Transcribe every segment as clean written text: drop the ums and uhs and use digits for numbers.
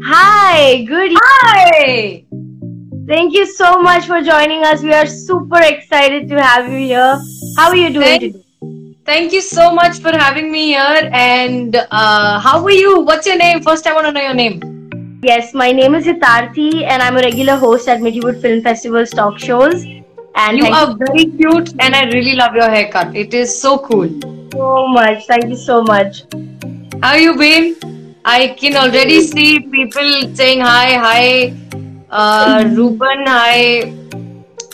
Hi, good evening. Hi! Thank you so much for joining us. We are super excited to have you here. How are you doing today? Thank you so much for having me here. And how are you? What's your name? First, I want to know your name. Yes, my name is Hitarthi and I'm a regular host at Middywood Film Festival's talk shows. And You thank are you very cute, and I really love your haircut. It is so cool. so much. Thank you so much. How you been? I can already see people saying hi. Rupan, hi.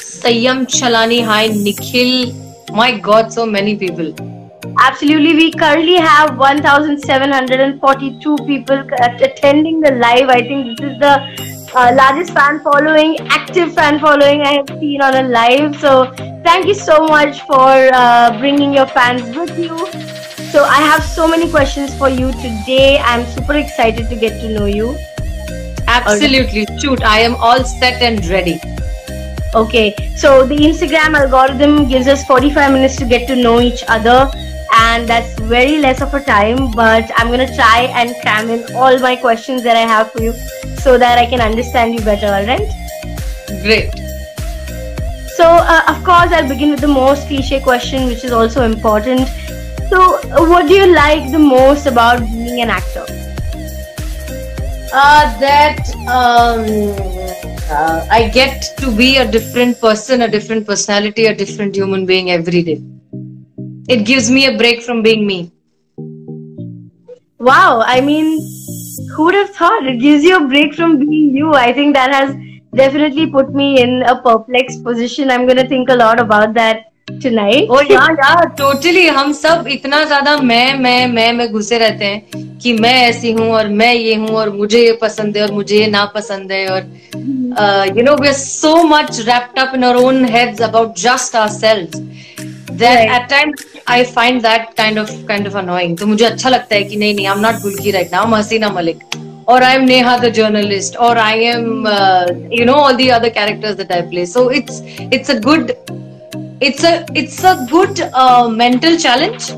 Sayyam Chalani, hi. Nikhil. My God, so many people. Absolutely, we currently have 1,742 people attending the live. I think this is the largest active fan following I have seen on a live. So, thank you so much for bringing your fans with you. So, I have so many questions for you today. I'm super excited to get to know you. Absolutely. Shoot, I am all set and ready. Okay, so the Instagram algorithm gives us 45 minutes to get to know each other, and that's very less of a time, but I'm gonna try and cram in all my questions that I have for you so that I can understand you better, alright? Great. So, of course, I'll begin with the most cliche question, which is also important. So, what do you like the most about being an actor? I get to be a different person, a different personality, a different human being every day. It gives me a break from being me. Wow, I mean, who would have thought it gives you a break from being you? I think that has definitely put me in a perplexed position. I'm going to think a lot about that tonight. Oh yeah, totally. हम सब इतना ज्यादा मैं घुसे रहते हैं कि मैं ऐसी हूँ और मैं ये हूँ और मुझे ये पसंद है और मुझे ये ना पसंद है और we are so much wrapped up in our own heads about just ourselves that Right. at times I find that kind of annoying. तो मुझे अच्छा लगता है कि नहीं I'm not Gulki right now, I'm Hasina Malik or I'm Neha the journalist or I am all the other characters that I play. So it's a good mental challenge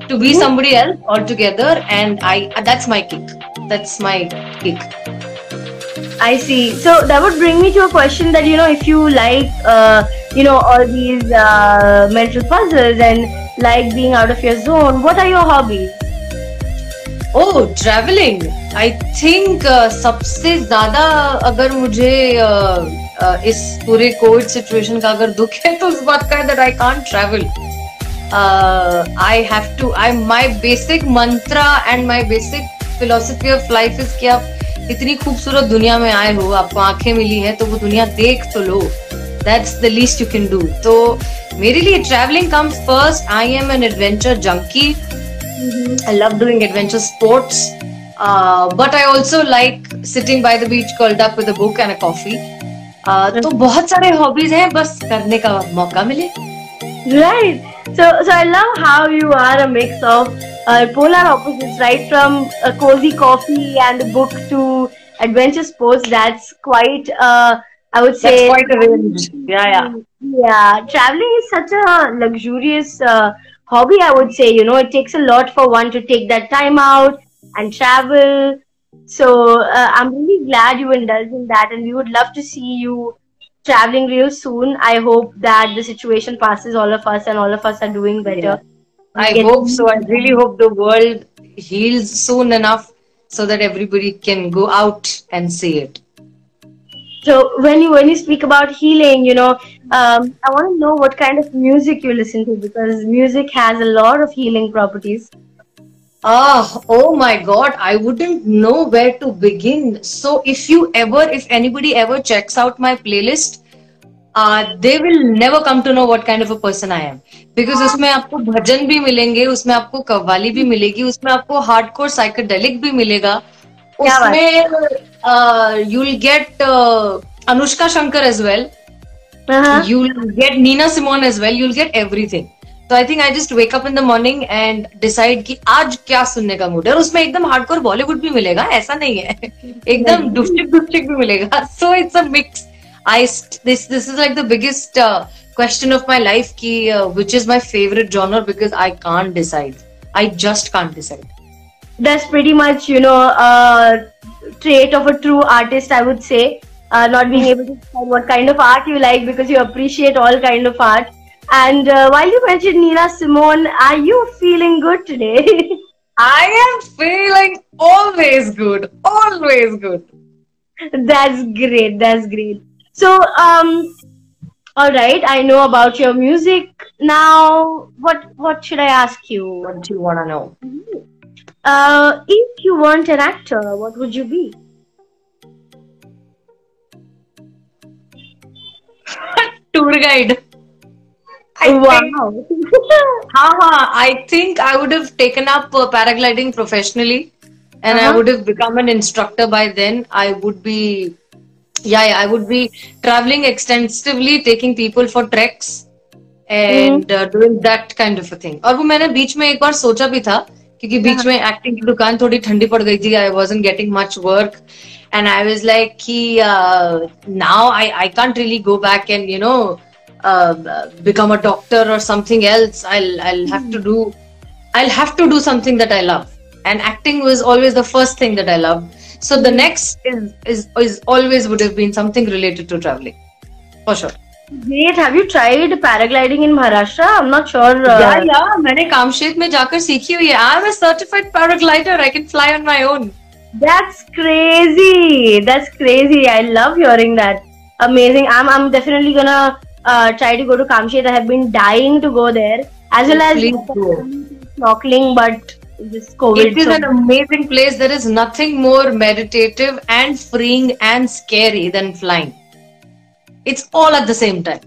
to be somebody else altogether, and that's my kick. That's my kick. I see. So that would bring me to a question that, if you like, all these mental puzzles and like being out of your zone, what are your hobbies? Oh, traveling. I think सबसे ज़्यादा अगर मुझे इस पूरे Covid situation का अगर दुख है तो उस बात का है that I can't travel. My basic mantra and my basic philosophy of life is कि आप इतनी खूबसूरत दुनिया में आए हो, आपको आंखें मिली है तो वो दुनिया देख तो लो. That's the least you can do. तो मेरे लिए traveling comes first. I am an adventure junkie. I love doing adventure sports. But I also like sitting by the beach curled up with a book and a coffee. तो बहुत सारे hobbies हैं, बस करने का मौका मिले. Right. So I love how you are a mix of polar opposites, right? From a cozy coffee and a book to adventure sports. That's quite, I would say. That's quite a range. Yeah. Yeah, traveling is such a luxurious hobby, I would say. It takes a lot for one to take that time out and travel. So I'm really glad you indulged in that, and we would love to see you traveling real soon. I hope that the situation passes all of us and all of us are doing better. Yeah. I hope so. I really hope the world heals soon enough so that everybody can go out and see it. So when you speak about healing, I want to know what kind of music you listen to, because music has a lot of healing properties. Oh my God, I wouldn't know where to begin. So if anybody ever checks out my playlist, they will never come to know what kind of a person I am. Because उसमें आपको भजन भी मिलेंगे, उसमें आपको कव्वाली भी मिलेगी, उसमें आपको हार्डकोर साइकेडेलिक भी मिलेगा. उसमें you'll get Anushka Shankar as well. You'll get Nina Simone as well. You'll get everything. So I think I just wake up in the morning and decide कि आज क्या सुनने का मूड है. और उसमें एकदम हार्डकोर बॉलीवुड भी मिलेगा, ऐसा नहीं है. एकदम डुफ्टिक भी मिलेगा. So it's a mix. This is like the biggest question of my life कि which is my favorite genre, because I can't decide. I just can't decide. That's pretty much, a trait of a true artist, I would say. Not being able to decide what kind of art you like because you appreciate all kind of art. And while you mentioned Nina Simone, are you feeling good today? I am feeling always good, always good. That's great. That's great. So, all right. I know about your music now. What should I ask you? What do you want to know? If you weren't an actor, what would you be? Tour guide. Wow. I think I would have taken up paragliding professionally, and I would have become an instructor by then. I would be, I would be traveling extensively, taking people for treks and doing that kind of a thing. और वो मैंने बीच में एक बार सोचा भी था क्योंकि बीच में एक्टिंग की दुकान थोड़ी ठंडी पड़ गई थी. I wasn't getting much work, and I was like कि now I can't really go back and become a doctor or something else. I'll have to do something that I love, and acting was always the first thing that I loved. So the next is always would have been something related to traveling, for sure. Great. Have you tried paragliding in Maharashtra? I'm not sure. Yeah. मैंने कामशेत में जाकर सीखी हुई है. I'm a certified paraglider. I can fly on my own. That's crazy. That's crazy. I love hearing that. Amazing. I'm definitely gonna try to go to Kamshet. I have been dying to go there, as well as snorkeling, but this COVID. It is an amazing place. There is nothing more meditative and freeing and scary than flying. It's all at the same time.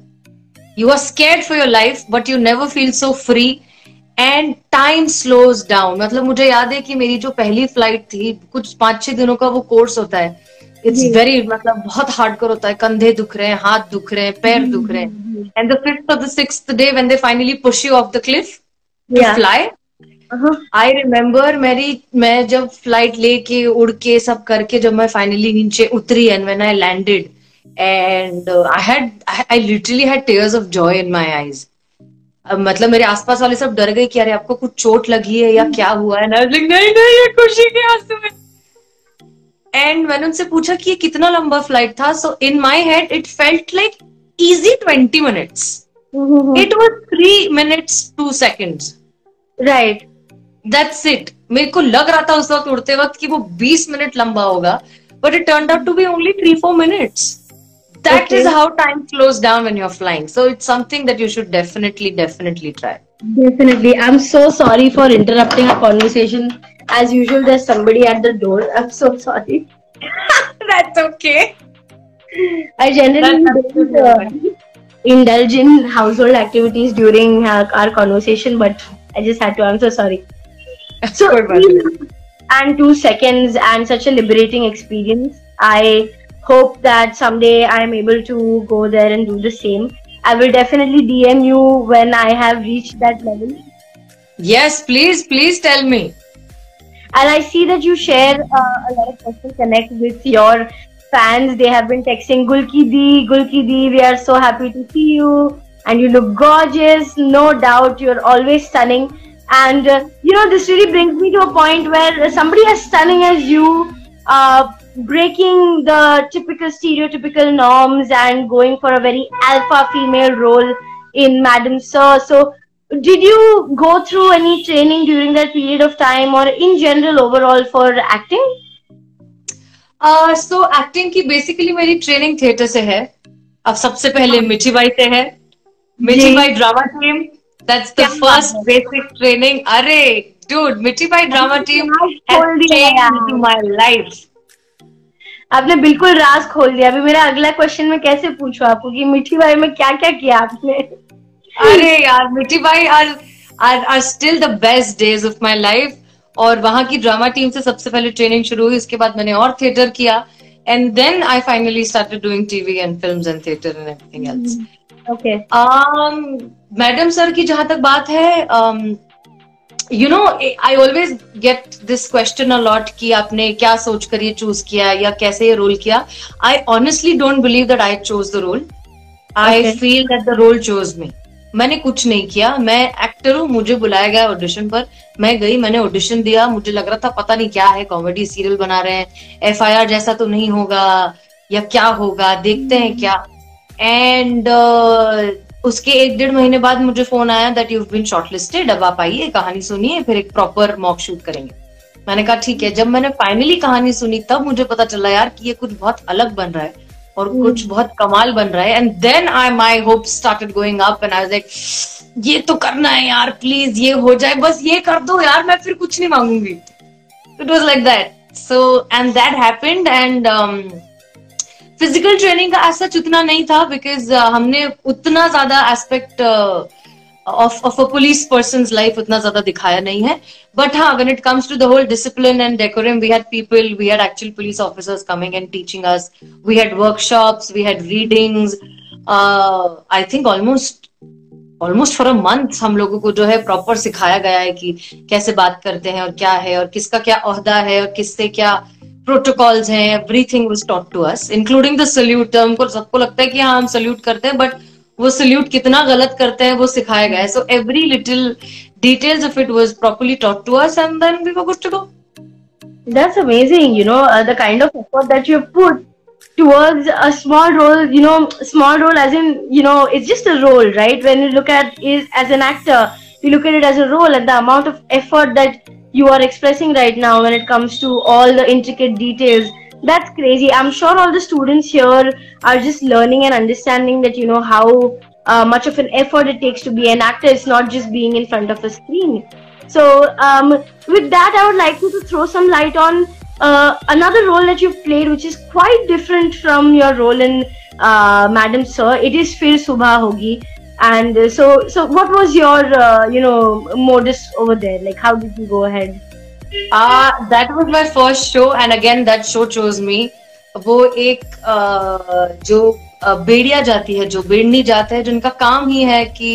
You are scared for your life, but you never feel so free. And time slows down. मतलब मुझे याद है कि मेरी जो पहली flight थी, कुछ 5-6 दिनों का वो कोर्स होता है. It's very, मतलब बहुत हार्डकोर होता है. कंधे दुख रहे हैं, हाथ दुख रहे हैं, पैर दुख रहे हैं. And the 5th or the 6th day when they finally push you off the cliff to fly, I remember मैं जब फ्लाइट लेके उड़ के सब करके जब मैं फाइनली नीचे उतरी and when I landed, and I literally had tears of joy in my eyes. मतलब मेरे आसपास वाले सब डर गए कि अरे आपको कुछ चोट लगी है या क्या हुआ है. नहीं ये खुशी के आंसू है. एंड मैंने उनसे पूछा कि ये कितना लंबा फ्लाइट था. So in my head it felt like easy 20 minutes. It was 3 minutes 2 seconds. Right. That's it. मेरे को लग रहा था उस वक्त उड़ते वक्त कि वो 20 मिनट लंबा होगा, but it turned out to be only 3-4 minutes. That is how time slows down when you're flying. So it's something that you should definitely try. Definitely. I'm so sorry for interrupting our conversation. As usual, there's somebody at the door. I'm so sorry. That's okay. I generally don't indulge in household activities during our conversation, but I just had to. I'm so sorry. So, and 2 seconds and such a liberating experience. I hope that someday I am able to go there and do the same. I will definitely DM you when I have reached that level. Yes, please tell me. And I see that you share a lot of personal connect with your fans. They have been texting Gulki Di, we are so happy to see you. And you look gorgeous, no doubt. You're always stunning. And this really brings me to a point where somebody as stunning as you, breaking the typical stereotypical norms and going for a very alpha female role in Madam Sir. So did you go through any training during that period of time or in general overall for acting? So acting की basically मेरी training theatre से है. अब सबसे पहले मिठी by से है. मिठी by drama team. That's the first basic training. अरे dude, मिठी by drama team has changed my life. आपने बिल्कुल राज खोल दिया. अभी मेरा अगला क्वेश्चन मैं कैसे पूछूं आपको कि मिठी बाई में क्या क्या किया आपने? अरे यार, मिठी by are still the best days of my life. और वहां की ड्रामा टीम से सबसे पहले ट्रेनिंग शुरू हुई. उसके बाद मैंने और थिएटर किया, and then I finally started doing TV and films and theater and everything else. Okay. Madam sir की जहां तक बात है, I always get this question a lot कि आपने क्या सोच कर ये चूज किया या कैसे ये रोल किया. I honestly don't believe that I chose the role. I feel that the role chose me. मैंने कुछ नहीं किया, मैं एक्टर हूँ, मुझे बुलाया गया ऑडिशन पर, मैं गई, मैंने ऑडिशन दिया, मुझे लग रहा था पता नहीं क्या है, कॉमेडी सीरियल बना रहे हैं, FIR जैसा तो नहीं होगा या क्या होगा, देखते हैं क्या। एंड उसके 1-1.5 महीने बाद मुझे फोन आया that you have been shortlisted, अब आप आइए, कहानी सुनिए, फिर एक प्रॉपर मॉक शूट करेंगे। मैंने कहा ठीक है। जब मैंने फाइनली कहानी सुनी तब मुझे पता चला यार कि ये कुछ बहुत अलग बन रहा है और कुछ बहुत कमाल बन रहा है। And then my hope started going up and I was like ये तो करना है यार, प्लीज ये हो जाए, बस ये कर दो यार, मैं फिर कुछ नहीं मांगूंगी। It was like that. So and that happened. And physical training का ऐसा उतना नहीं था बिकॉज हमने उतना ज्यादा aspect of a police person's life उतना ज्यादा दिखाया नहीं है। बट हाँ, when it comes to the whole discipline and decorum, we had actual police officers coming and teaching us. We had workshops, we had readings. I think almost for a month हम लोगों को जो है proper सिखाया गया है कि कैसे बात करते हैं और क्या है और किसका क्या ओहदा है और किससे क्या प्रोटोकॉल्स हैं। Everything was taught to us including the salute. हमको सबको लगता है कि हाँ हम सल्यूट करते हैं, बट वो सल्यूट कितना गलत करते हैं वो सिखाया गया है। So every little details of it was properly taught to us and then we were good to go. That's amazing, the kind of effort that you put towards a small role, small role as in, it's just a role, right? When you look at it as an actor, you look at it as a role, and the amount of effort that you are expressing right now when it comes to all the intricate details, that's crazy. I'm sure all the students here are just learning and understanding that, how much of an effort it takes to be an actor. It's not just being in front of a screen. So with that, I would like you to throw some light on another role that you've played, which is quite different from your role in Madam Sir. It is Fir Subha Hogi. And so what was your modus over there? Like, how did you go ahead? That was my first show, and again that show chose me. वो एक जो बेड़िया जाती है, जो बेड़नी जाते हैं, जिनका काम ही है कि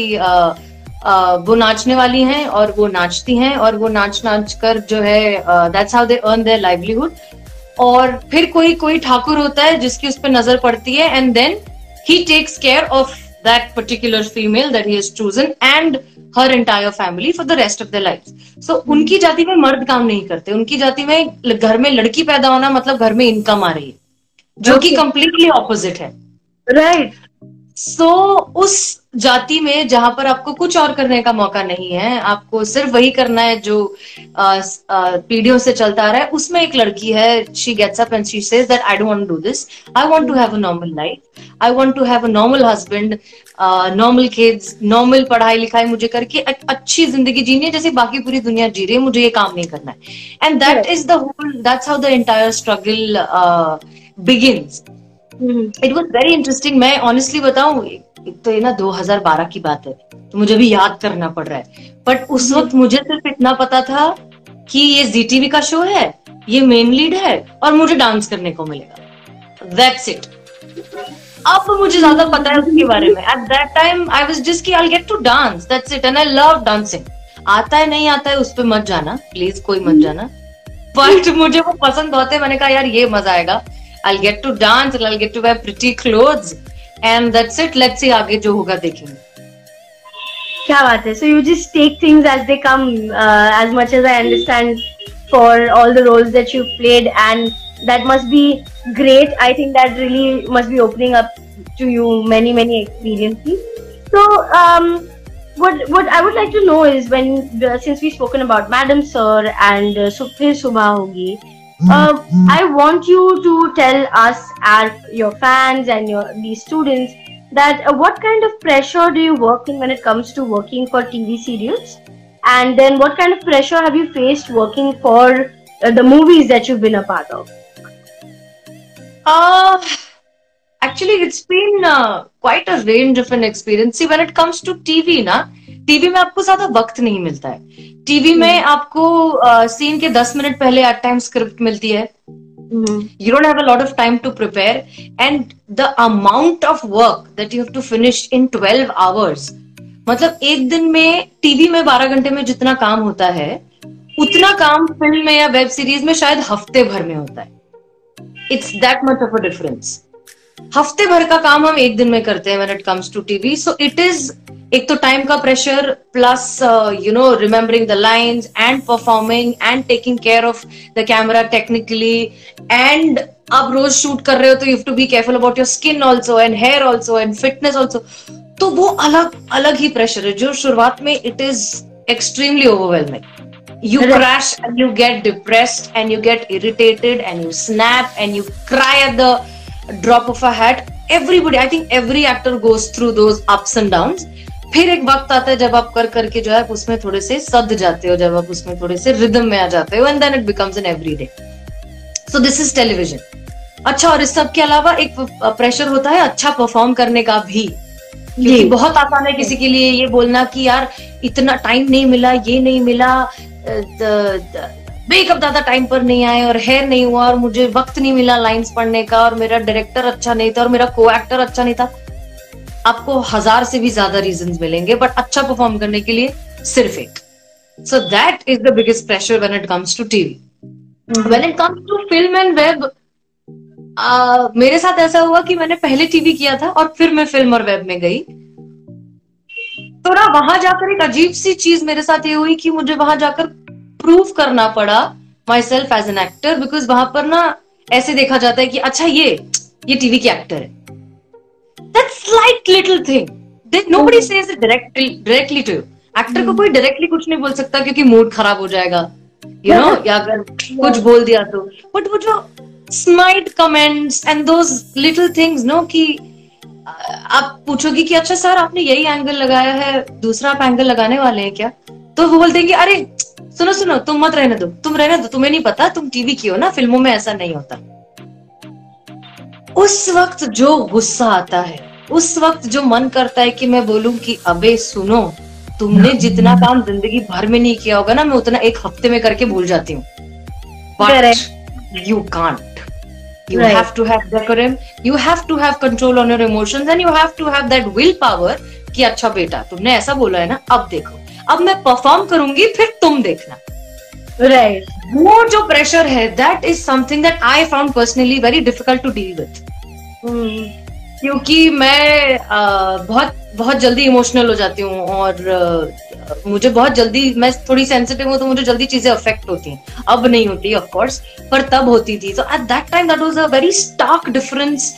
वो नाचने वाली हैं और वो नाचती हैं और वो नाच कर जो है that's how they earn their livelihood. और फिर कोई ठाकुर होता है जिसकी उस पर नजर पड़ती है and then he takes care of that particular female that he has chosen and her entire family for the rest of their lives. So उनकी जाति में मर्द काम नहीं करते, उनकी जाति में घर में लड़की पैदा होना मतलब घर में इनकम आ रही है, जो कि कंप्लीटली ऑपोजिट है। राइट। सो उस जाति में जहां पर आपको कुछ और करने का मौका नहीं है, आपको सिर्फ वही करना है जो पीढ़ियों से चलता आ रहा है, उसमें एक लड़की है, she gets up and she says that I don't want to do this, I want to have a normal life, I want to have a normal husband, normal kids, normal पढ़ाई लिखाई मुझे करके अच्छी जिंदगी जीनी है जैसे बाकी पूरी दुनिया जी रही है, मुझे ये काम नहीं करना है। And that is the whole, that's how the entire struggle begins. It was very interesting. मैं ऑनेस्टली बताऊं, एक तो ये ना 2012 की बात है तो मुझे भी याद करना पड़ रहा है, बट उस वक्त मुझे सिर्फ इतना पता था कि ये ZTV का शो है, ये मेन लीड है और मुझे डांस करने को मिलेगा, दैट्स इट। अब मुझे ज्यादा पता है उसके बारे में। At that time I was just कि I will get to dance, that's it, and I love dancing. आता है नहीं आता है उस पे मत जाना प्लीज, कोई मत जाना, बट मुझे वो पसंद बहुत है। मैंने कहा यार ये मजा आएगा, I'll get to dance, I'll get to wear pretty clothes, and that's it. Let's see आगे जो होगा देखेंगे। क्या बात है। So you just take things as they come, as much as I understand, for all the roles that you've played, and that must be great. I think that really must be opening up to you many experiences. So what I would like to know is when since we've spoken about Madam Sir and Fir Subha Hogi, I want you to tell us, your fans and these students, that what kind of pressure do you work in when it comes to working for TV serials, and then what kind of pressure have you faced working for the movies that you've been a part of? Actually, it's been quite a range of an experience. See, when it comes to TV ना, TV में आपको ज्यादा वक्त नहीं मिलता है। TV में आपको सीन के 10 मिनट पहले एट टाइम स्क्रिप्ट मिलती है, you don't have a lot of time to prepare, and the amount of work that you have to finish in 12 hours, मतलब एक दिन में टीवी में 12 घंटे में जितना काम होता है उतना काम फिल्म में या वेब सीरीज में शायद हफ्ते भर में होता है। It's that much of a difference. हफ्ते भर का काम हम एक दिन में करते हैं when it comes to TV, so it is एक तो टाइम का pressure plus remembering the lines and performing and taking care of the camera technically, and आप रोज शूट कर रहे हो तो you have to be careful about your skin also and hair also and fitness also. तो वो अलग अलग ही प्रेशर है जो शुरुआत में it is extremely overwhelming. You crash and you get depressed and you get irritated and you snap and you cry at the drop of a hat. Everybody, I think every actor goes through those ups and downs. फिर एक वक्त आता है जब आप कर करके जो है उसमें थोड़े से सद जाते हो, जब आप उसमें थोड़े से रिदम में आ जाते हो, and then it becomes an everyday. So this is television. अच्छा, और इस सब के अलावा एक प्रेशर होता है अच्छा परफॉर्म करने का भी, क्योंकि बहुत आसान है किसी के लिए ये बोलना कि यार इतना टाइम नहीं मिला, ये नहीं मिला, मेकअप ज्यादा टाइम पर नहीं आए और हेयर नहीं हुआ और मुझे वक्त नहीं मिला लाइंस पढ़ने का और मेरा डायरेक्टर अच्छा नहीं था और मेरा को एक्टर अच्छा नहीं था. आपको 1000 से भी ज्यादा रीजंस मिलेंगे, बट अच्छा परफॉर्म करने के लिए सिर्फ एक. So that is the biggest pressure when it comes to TV. When it comes to film and web, मेरे साथ ऐसा हुआ कि मैंने पहले टीवी किया था और फिर मैं फिल्म और वेब में गई. तो ना वहां जाकर एक अजीब सी चीज मेरे साथ ये हुई कि मुझे वहां जाकर प्रूव करना पड़ा myself as an actor, because वहां पर ना ऐसे देखा जाता है कि अच्छा ये टीवी के एक्टर है. That's like little thing, nobody says it directly to you. Actor को कोई डायरेक्टली कुछ नहीं बोल सकता क्योंकि मूड खराब हो जाएगा, यू नो, या अगर कुछ बोल दिया तो. बट वो जो snide comments and those little things, no, कि आप पूछोगी कि अच्छा सर आपने यही एंगल लगाया है, दूसरा आप एंगल लगाने वाले हैं क्या, तो वो बोलते हैं कि अरे सुनो सुनो तुम मत रहने दो, तुम रहने दो, तुम्हें नहीं पता, तुम टीवी की हो ना, फिल्मों में ऐसा नहीं होता. उस वक्त जो गुस्सा आता है, उस वक्त जो मन करता है कि मैं बोलूं कि अबे सुनो, तुमने जितना काम जिंदगी भर में नहीं किया होगा ना, मैं उतना एक हफ्ते में करके भूल जाती हूँ. But you can't. You have to have decorum, you have to have control on your emotions, and you have to have that willpower कि अच्छा बेटा तुमने ऐसा बोला है ना, अब देखो, अब मैं परफॉर्म करूंगी फिर तुम देखना. Right. वो जो प्रेशर है, that is something that I found personally very difficult to deal with. क्योंकि मैं बहुत बहुत जल्दी इमोशनल हो जाती हूँ और मुझे बहुत जल्दी, मैं थोड़ी सेंसिटिव हूँ तो मुझे जल्दी चीजें अफेक्ट होती हैं. अब नहीं होती ऑफ कोर्स, पर तब होती थी. तो at that time that was a very stark difference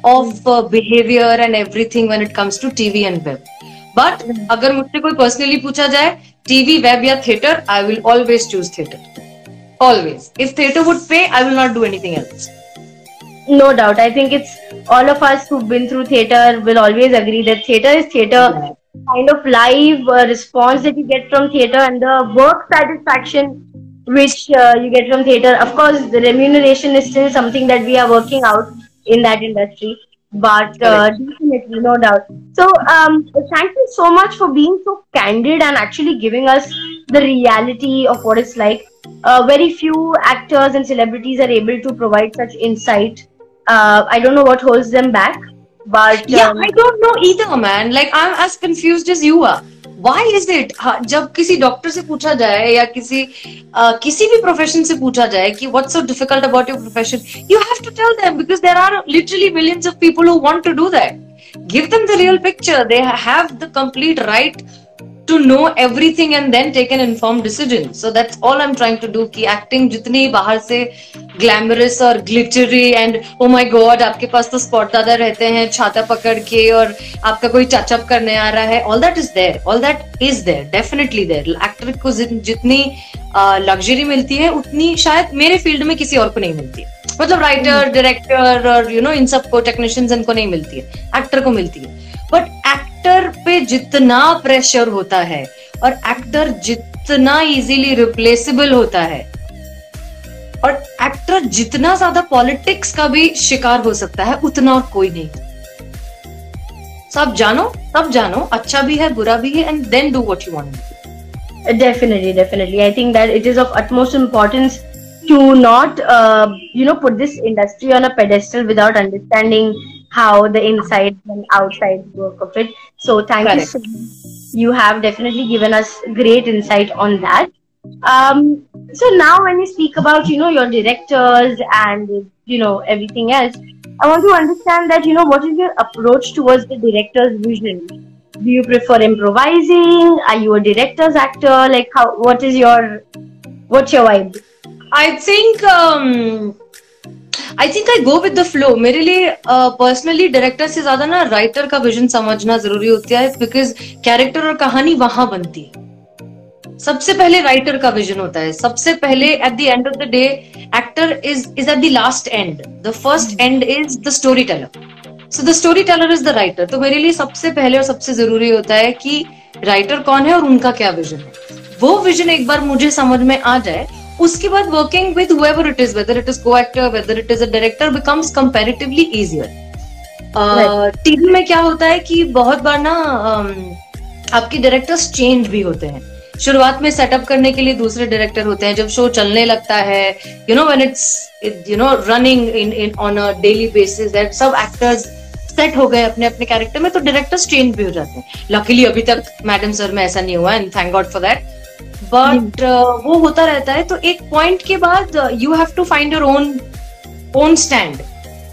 of behaviour and everything when it comes to TV and web. But अगर मुझसे कोई पर्सनली पूछा जाए टीवी, वेब या theatre, I will always choose theatre. Always. If theatre would pay, I will not do anything else. No doubt. I think it's all of us who've been through theater will always agree that theater is theater. Kind of live response that you get from theater and the work satisfaction which you get from theater. Of course, the remuneration is still something that we are working out in that industry. But definitely, no doubt. So, thank you so much for being so candid and actually giving us the reality of what it's like. Very few actors and celebrities are able to provide such insight. I don't know what holds them back, but I don't know either, man. Like I'm as confused as you are. Why is it? जब किसी doctor से पूछा जाए या किसी भी profession से पूछा जाए कि what's so difficult about your profession, you have to tell them because there are literally millions of people who want to do that. Give them the real picture. They have the complete right to know everything and then take an informed decision. So that's all I'm trying to do. कि acting जितनी बाहर से glamorous और glittery and oh my god आपके पास तो spot दादा रहते हैं छाता पकड़ के और आपका कोई touch up करने आ रहा है, all that is there, all that is there, definitely there. Actor को जितनी luxury मिलती है उतनी शायद मेरे फील्ड में किसी और को नहीं मिलती है. मतलब राइटर, डायरेक्टर और यू नो इन सबको, टेक्नीशियंस, इनको नहीं मिलती है, एक्टर को मिलती है. बट एक्टर पे जितना प्रेशर होता है और एक्टर जितना इजीली रिप्लेसेबल होता है और एक्टर जितना ज्यादा पॉलिटिक्स का भी शिकार हो सकता है, उतना और कोई नहीं. सब जानो, अच्छा भी है, बुरा भी है, and then do what you want to do. Definitely. I think that it is of utmost importance to not, put this industry on a pedestal without understanding how the inside and outside work of it. So thank you so much. You have definitely given us great insight on that. So now when you speak about, your directors and, everything else, I want to understand that, what is your approach towards the director's vision? Do you prefer improvising? Are you a director's actor? Like, what's your vibe? I think I go with the flow. मेरे लिए personally director से ज्यादा ना writer का vision समझना जरूरी होता है, बिकॉज कैरेक्टर और कहानी वहां बनती है. सबसे पहले राइटर का विजन होता है. सबसे पहले at the end of the day actor is at the last and. The first and is the story teller. So the story teller is the writer. तो मेरे लिए सबसे पहले और सबसे जरूरी होता है कि राइटर कौन है और उनका क्या विजन है. वो विजन एक बार मुझे समझ में आ जाए, उसके बाद working with whoever it is, whether it is co-actor, whether it is a director, becomes comparatively easier. TV में क्या होता है कि बहुत बार ना आपके डायरेक्टर्स चेंज भी होते हैं. शुरुआत में सेटअप करने के लिए दूसरे डायरेक्टर होते हैं. जब शो चलने लगता है, when it's running in on a daily basis, that सब एक्टर्स सेट हो गए अपने अपने कैरेक्टर में, तो डायरेक्टर्स चेंज भी हो जाते हैं. लकीली अभी तक मैडम सर में ऐसा नहीं हुआ, and thank God for that. But वो होता रहता है. तो एक पॉइंट के बाद you have to find your own stand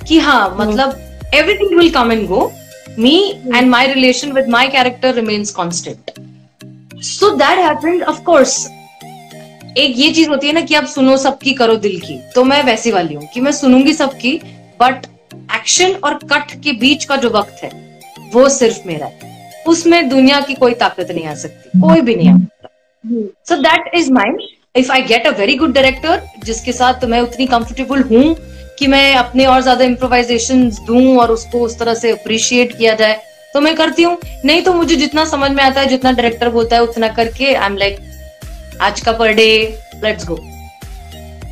कि हाँ, मतलब everything will come and go. Me and my relation with my character remains constant. So that happened. Of course एक ये चीज होती है ना कि आप सुनो सबकी करो दिल की. तो मैं वैसी वाली हूँ कि मैं सुनूंगी सबकी, बट एक्शन और कट के बीच का जो वक्त है वो सिर्फ मेरा है. उसमें दुनिया की कोई ताकत नहीं आ सकती, कोई भी नहीं आ सकता. So that is mine. If I get a very good director जिसके साथ मैं उतनी कंफर्टेबल हूँ कि मैं अपने और ज्यादा improvisations दूं और उसको उस तरह से अप्रिशिएट किया जाए, तो मैं करती हूँ. नहीं तो मुझे जितना समझ में आता है, जितना डायरेक्टर बोलता है उतना करके आई एम लाइक, आज का per day, let's go.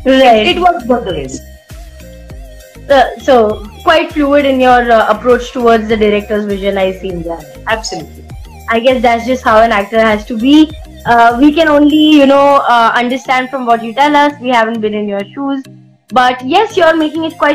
Right. It works both ways. So quite fluid in your approach towards the director's vision, I see that. Absolutely. I guess that's just how an actor has to be. We can only, understand from what you tell us. We haven't been in your shoes. But yes, you're making it quite